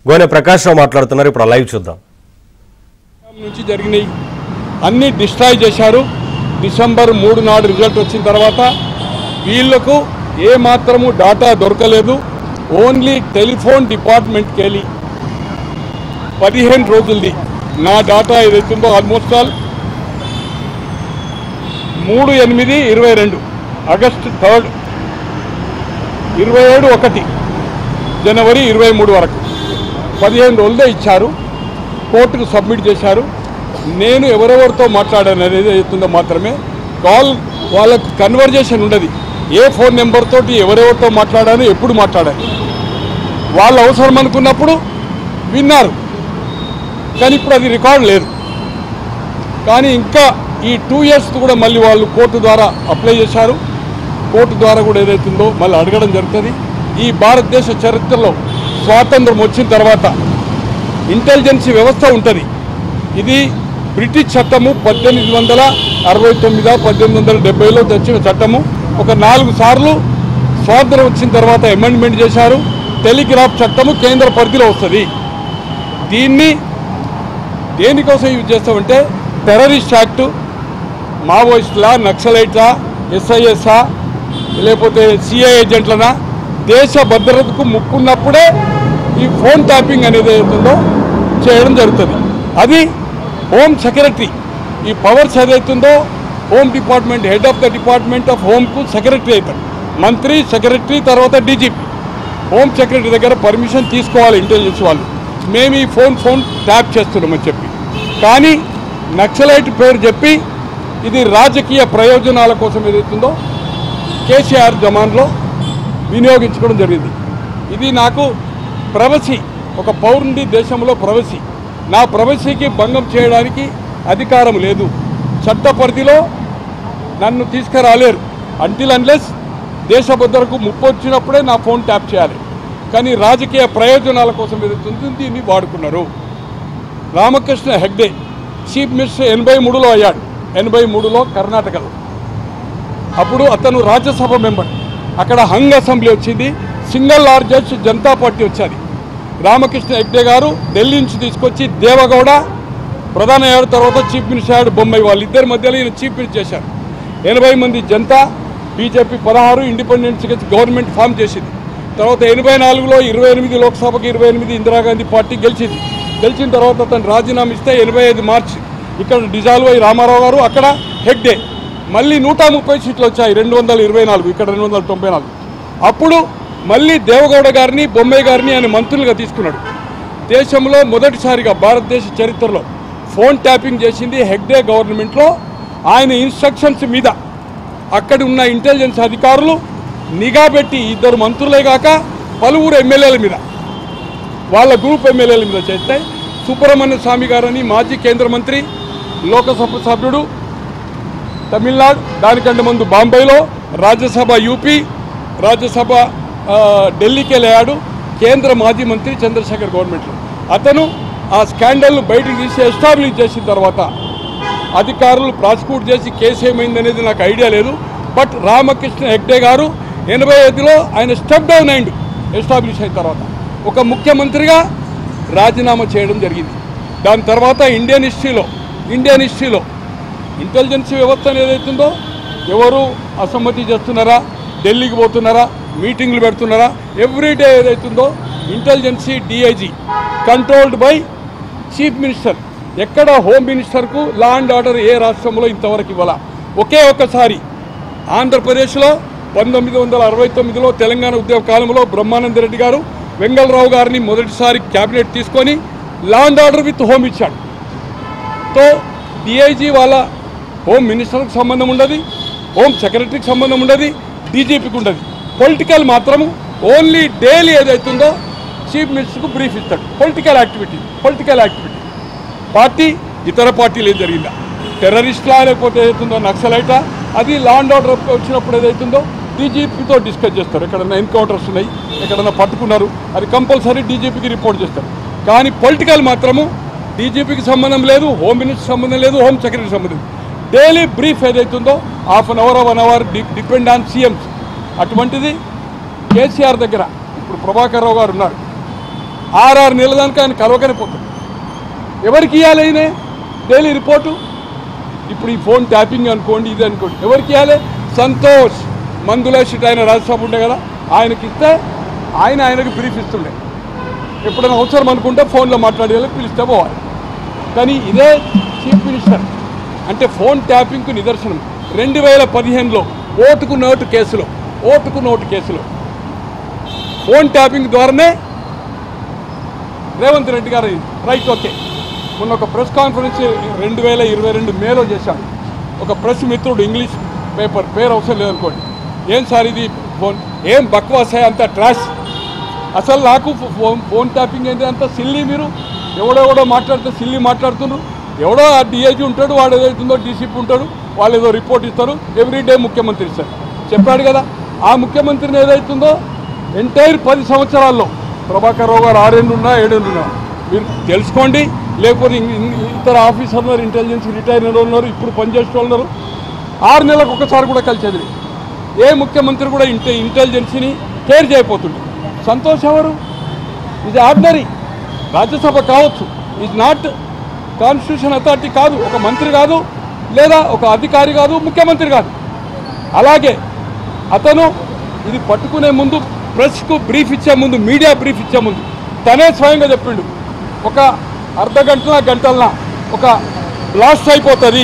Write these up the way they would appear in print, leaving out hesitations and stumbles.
గోనె ప్రకాష్ రావు మాట్లాడుతున్నారు. ఇప్పుడు లైవ్ చూద్దాం. నుంచి జరిగినాయి అన్ని డిస్ట్రాయ్ చేశారు. డిసెంబర్ 3 నాడు రిజల్ట్ వచ్చిన తర్వాత వీళ్లకు ఏ మాత్రము డాటా దొరకలేదు. ఓన్లీ టెలిఫోన్ డిపార్ట్మెంట్కి వెళ్ళి 15 రోజులది నా డాటా ఏదైతుందో ఆల్మోస్ట్ ఆల్ 3/8/22 ఆగస్టు 3, 27/1 జనవరి 23 వరకు 15 రోజులే ఇచ్చారు. కోర్టుకు సబ్మిట్ చేశారు. నేను ఎవరెవరితో మాట్లాడాను అనేది అవుతుందో మాత్రమే కాల్ వాళ్ళకు కన్వర్జేషన్ ఉండదు. ఏ ఫోన్ నెంబర్ తోటి ఎవరెవరితో మాట్లాడాను, ఎప్పుడు మాట్లాడాను, వాళ్ళు అవసరం అనుకున్నప్పుడు విన్నారు. కానీ ఇప్పుడు అది రికార్డు లేదు. కానీ ఇంకా ఈ 2 years కూడా మళ్ళీ వాళ్ళు కోర్టు ద్వారా అప్లై చేశారు. కోర్టు ద్వారా కూడా ఏదైతుందో మళ్ళీ అడగడం జరుగుతుంది. ఈ భారతదేశ చరిత్రలో స్వాతంత్రం వచ్చిన తర్వాత ఇంటెలిజెన్స్ వ్యవస్థ ఉంటుంది. ఇది బ్రిటిష్ చట్టము 1869 1870లో తెచ్చిన చట్టము. ఒక 4 సార్లు స్వాతంత్రం వచ్చిన తర్వాత అమెండ్మెంట్ చేశారు. టెలిగ్రాఫ్ చట్టము కేంద్ర పరిధిలో వస్తుంది. దీన్ని దేనికోసం యూజ్ చేస్తామంటే టెర్రరిస్ట్ యాక్టు, మావోయిస్టులా, నక్సలైట్లా, ఎస్ఐఎస్ఆ, లేకపోతే సిఐ ఏజెంట్లనా, దేశ భద్రతకు ముక్కున్నప్పుడే ఈ ఫోన్ ట్యాపింగ్ అనేది ఏదైతుందో చేయడం జరుగుతుంది. అది హోమ్ సెక్రటరీ ఈ పవర్స్ ఏదైతుందో home department head of the department of హోమ్కు సెక్రటరీ అవుతారు. మంత్రి, సెక్రటరీ, తర్వాత డీజీపీ. హోమ్ సెక్రటరీ దగ్గర పర్మిషన్ తీసుకోవాలి ఇంటెలిజెన్స్ వాళ్ళు. మేము ఈ ఫోన్ ట్యాప్ చేస్తున్నామని చెప్పి. కానీ నక్సలైట్ పేరు చెప్పి ఇది రాజకీయ ప్రయోజనాల కోసం ఏదైతుందో కేసీఆర్ జమాన్లో వినియోగించుకోవడం జరిగింది. ఇది నాకు ప్రైవసీ, ఒక పౌరుడి దేశంలో ప్రైవసీ, నా ప్రైవసీకి భంగం చేయడానికి అధికారం లేదు. చట్ట పరిధిలో నన్ను తీసుకురాలేరు. అంటిల్ అన్లెస్ దేశ భద్రతకు ముప్పు వచ్చినప్పుడే నా ఫోన్ ట్యాప్ చేయాలి. కానీ రాజకీయ ప్రయోజనాల కోసం ఏదైతుంది దీన్ని వాడుకున్నారు. రామకృష్ణ హెగ్డే చీఫ్ మినిస్టర్ 83లో అయ్యాడు. 83లో కర్ణాటకలో. అప్పుడు అతను రాజ్యసభ మెంబర్. అక్కడ హంగ్ అసెంబ్లీ వచ్చింది. సింగిల్ లార్జెస్ట్ జనతా పార్టీ వచ్చేది. రామకృష్ణ హెగ్డే గారు ఢిల్లీ నుంచి తీసుకొచ్చి దేవగౌడ ప్రధాని అయ్యాడు. తర్వాత చీఫ్ మినిస్టర్ అయ్యాడు బొమ్మాయి. వాళ్ళిద్దరి మధ్యలో ఈయన చీఫ్ మినిస్టర్ చేశారు. 80 మంది Janata, BJP 16 independence government form చేసింది. తర్వాత 84లో 28 లోక్సభకి 28 ఇందిరాగాంధీ పార్టీ గెలిచింది. గెలిచిన తర్వాత అతను రాజీనామా ఇస్తే 85 మార్చి ఇక్కడ డిజాల్వ్ అయ్యి రామారావు గారు, అక్కడ హెగ్డే. మళ్ళీ 130 సీట్లు వచ్చాయి. 224, ఇక్కడ 294. అప్పుడు మళ్ళీ దేవగౌడ గారిని, బొమ్మాయి గారిని ఆయన మంత్రులుగా తీసుకున్నాడు. దేశంలో మొదటిసారిగా భారతదేశ చరిత్రలో ఫోన్ ట్యాపింగ్ చేసింది హెగ్డే గవర్నమెంట్లో. ఆయన ఇన్స్ట్రక్షన్స్ మీద అక్కడ ఉన్న ఇంటెలిజెన్స్ అధికారులు నిఘా పెట్టి 2 మంత్రులే కాక పలువురు ఎమ్మెల్యేల మీద, వాళ్ళ గ్రూప్ ఎమ్మెల్యేల మీద చేస్తే సుబ్రహ్మణ్య స్వామి గారని మాజీ కేంద్ర మంత్రి, లోకసభ సభ్యుడు తమిళనాడు, దానికంటే ముందు బాంబేలో రాజ్యసభ యూపీ, రాజ్యసభ ఢిల్లీకి వెళ్ళాడు. కేంద్ర మాజీ మంత్రి చంద్రశేఖర్ గవర్నమెంట్లో అతను ఆ స్కాండల్ను బయటకు తీసి ఎస్టాబ్లిష్ చేసిన తర్వాత అధికారులు ప్రాసిక్యూట్ చేసి కేసు ఏమైందనేది నాకు ఐడియా లేదు. బట్ రామకృష్ణ హెగ్డే గారు 85లో ఆయన స్టెప్ డౌన్ అయిండు. ఎస్టాబ్లిష్ అయిన తర్వాత ఒక ముఖ్యమంత్రిగా రాజీనామా చేయడం జరిగింది. దాని తర్వాత ఇండియన్ హిస్టరీలో ఇంటెలిజెన్స్ వ్యవస్థ ఏదైతుందో ఎవరు అసమ్మతి చేస్తున్నారా, ఢిల్లీకి పోతున్నారా, మీటింగ్లు పెడుతున్నారా, ఎవ్రీడే ఏదైతుందో intelligence DIG controlled by chief minister. ఎక్కడ హోమ్ మినిస్టర్కు లా అండ్ ఆర్డర్ ఏ రాష్ట్రంలో ఇంతవరకు ఇవ్వాల. ఒకే ఒక్కసారి ఆంధ్రప్రదేశ్లో 1969లో తెలంగాణ ఉద్యమ కాలంలో బ్రహ్మానంద రెడ్డి గారు వెంగళరావు గారిని మొదటిసారి క్యాబినెట్ తీసుకొని లా అండ్ ఆర్డర్ విత్ హోమ్ ఇచ్చాడు. తో డిఐజీ వాళ్ళ హోమ్ మినిస్టర్కి సంబంధం ఉండదు, హోమ్ సెక్రటరీకి సంబంధం ఉండదు, డీజీపీకి ఉండదు. పొలిటికల్ మాత్రము ఓన్లీ డైలీ ఏదైతుందో చీఫ్ మినిస్టర్కు బ్రీఫ్ ఇస్తాడు. పొలిటికల్ యాక్టివిటీ పార్టీ ఇతర పార్టీలు ఏం జరిగిందా, టెర్రరిస్ట్లా లేకపోతే ఏదైతుందో నక్సలైటా, అది లా అండ్ ఆర్డర్ వచ్చినప్పుడు ఏదైతుందో డీజీపీతో డిస్కస్ చేస్తారు. ఎక్కడన్నా ఎన్కౌంటర్స్ ఉన్నాయి, ఎక్కడన్నా పట్టుకున్నారు, అది కంపల్సరీ డీజీపీకి రిపోర్ట్ చేస్తారు. కానీ పొలిటికల్ మాత్రము డీజీపీకి సంబంధం లేదు, హోమ్ మినిస్టర్ సంబంధం లేదు, హోమ్ సెక్రటరీ సంబంధం. డైలీ బ్రీఫ్ ఏదైతుందో half an hour 1 hour depend on CMs. అటువంటిది కేసీఆర్ దగ్గర ఇప్పుడు ప్రభాకర్ రావు గారు ఉన్నారు. 6 నెలల దానికి ఆయన కలవకనే పోతాడు. ఎవరికి ఇవ్వాలి అయినా డైలీ రిపోర్టు? ఇప్పుడు ఈ ఫోన్ ట్యాపింగ్ అనుకోండి, ఇది అనుకోండి, ఎవరికి ఇవ్వాలి? సంతోష్ మందులేసిట్ ఆయన రాజ్యసభ ఉండే కదా, ఆయనకి ఇస్తే ఆయనకు బ్రీఫ్ ఇస్తుండే. ఎప్పుడైనా అవసరం అనుకుంటే ఫోన్లో మాట్లాడేయాలి, పిలిస్తే పోవాలి. కానీ ఇదే చీఫ్ మినిస్టర్ అంటే ఫోన్ ట్యాపింగ్కు నిదర్శనం. 2015లో ఓటుకు నోటు కేసులో ఫోన్ ట్యాపింగ్ ద్వారానే రేవంత్ రెడ్డి గారు రైట్ ఓకే. మొన్న ఒక ప్రెస్ కాన్ఫరెన్స్ 2022 మేలో చేశాను. ఒక ప్రెస్ మిత్రుడు ఇంగ్లీష్ పేపర్ పేరు అవసరం లేదనుకోండి, ఏం సార్ ఇది ఫోన్ ఏం బక్వాస్ అంత ట్రాష్, అసలు నాకు ఫోన్ ట్యాపింగ్ ఏంటి అంత సిల్లీ, మీరు ఎవడెవడో మాట్లాడితే సిల్లీ మాట్లాడుతున్నారు. ఎవడో ఆ డిఐజీ ఉంటాడు, వాడు ఏదైతుందో డీసీపీ ఉంటాడు, వాళ్ళు ఏదో రిపోర్ట్ ఇస్తారు, ఎవ్రీడే ముఖ్యమంత్రి ఇస్తారు. చెప్పాడు కదా, ఆ ముఖ్యమంత్రిని ఏదైతుందో ఎంటైర్ 10 సంవత్సరాల్లో ప్రభాకర్ రావు గారు 6 ఏళ్ళు ఉన్నా 7 ఏళ్ళు ఉన్నా మీరు తెలుసుకోండి. లేకపోతే ఇతర ఆఫీసర్లు ఇంటెలిజెన్స్ రిటైర్ అయిన ఉన్నారు, ఇప్పుడు పనిచేసే వాళ్ళు ఉన్నారు. 6 నెలలకు ఒకసారి కూడా కలిసేది ఏ ముఖ్యమంత్రి కూడా ఇంటెలిజెన్స్ని కేర్ చేయకపోతుంది. సంతోష్ ఎవరు? ఇది ఆర్డినరీ రాజ్యసభ కావచ్చు, ఈజ్ నాట్ కాన్స్టిట్యూషన్ అథారిటీ కాదు, ఒక మంత్రి కాదు, లేదా ఒక అధికారి కాదు, ముఖ్యమంత్రి కాదు. అలాగే అతను ఇది పట్టుకునే ముందు, ప్రెస్కు బ్రీఫ్ ఇచ్చే ముందు, మీడియా బ్రీఫ్ ఇచ్చే ముందు తనే స్వయంగా చెప్పిండు, ఒక గంటలన ఒక బ్లాస్ట్ అయిపోతుంది,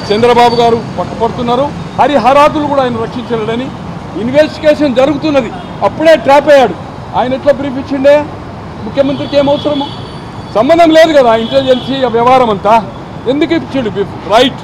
చంద్రబాబు గారు పట్టుపడుతున్నారు, హరిహరాదులు కూడా ఆయన రక్షించలేడని ఇన్వెస్టిగేషన్ జరుగుతున్నది. అప్పుడే ట్రాప్ అయ్యాడు. ఆయన ఎట్లా బ్రీఫ్ ఇచ్చిండే? ముఖ్యమంత్రికి ఏమవసరము? సంబంధం లేదు కదా ఇంటెలిజెన్సీ వ్యవహారం అంతా, ఎందుకు ఇచ్చిండు బ్రీఫ్? రైట్.